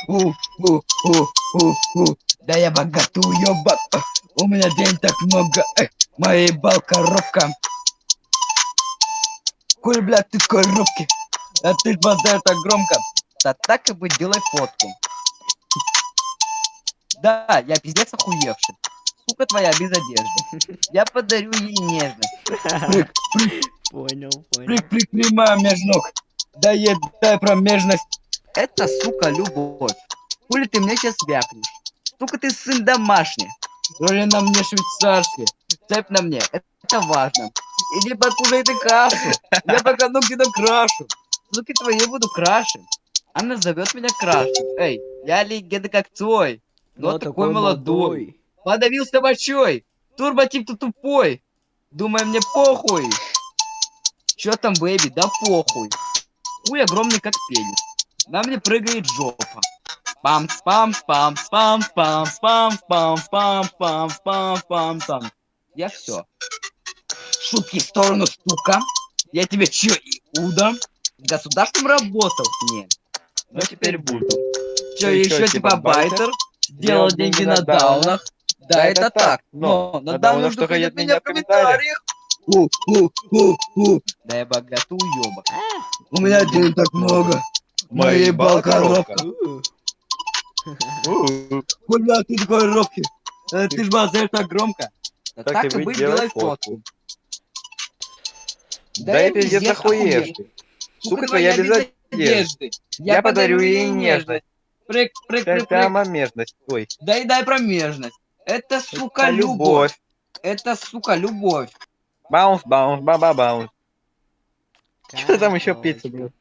У, у, у. Да я богатый уёбок. У меня денег так много. Моя ебал коробка. Хуй, блядь, ты в коробке. А ты базар так громко. Да так и быть, делай фотку. Да, я пиздец охуевший. Сука твоя без одежды. Я подарю ей нежность. Прыг, Понял, понял. прыг, прямая меж ног. Дай промежность. Это, сука, любовь. Хули ты мне сейчас вякнешь? Сука, ты сын домашний. Роли на мне швейцарские. Цепь на мне. Это важно. Иди покушай ты кашу. Я пока ногти докрашу. Суки твои буду краше. Она зовет меня крашем. Эй, я легенда как Цой. Но такой молодой. Подавился мочой. Турботип-то тупой. Думай, мне похуй. Чё там, бэйби? Да похуй. Хуй огромный, как пенис. На мне прыгает жопа. Пам пам пам пам пам пам пам пам пам пам пам пам. Я все. Шутки в сторону, сука. Я тебе чё, Иуда? С государством работал? Нет. Но теперь буду. Чё еще типа байтер? Сделал деньги на даунах? Да, это так. Но на даунах только нет меня в комментариях. Да я богатый уёбок. У меня денег так много. Моя ебал коробка. Куда ты такой коробки? Ты ж базаришь так громко. Да так и быть, делай фотку. Да я пиздец охуевший. Сука твоя без одежды. Я подарю ей нежность. Прыг, прыг, прыг, прыг. Прямо межность. Ой. Дай промежность. Это, сука, Это любовь. Это, сука, любовь. Баунс, баунс, баба-баунс. Что там еще пицца, блядь?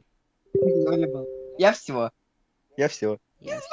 Я все. Я все. Ясно.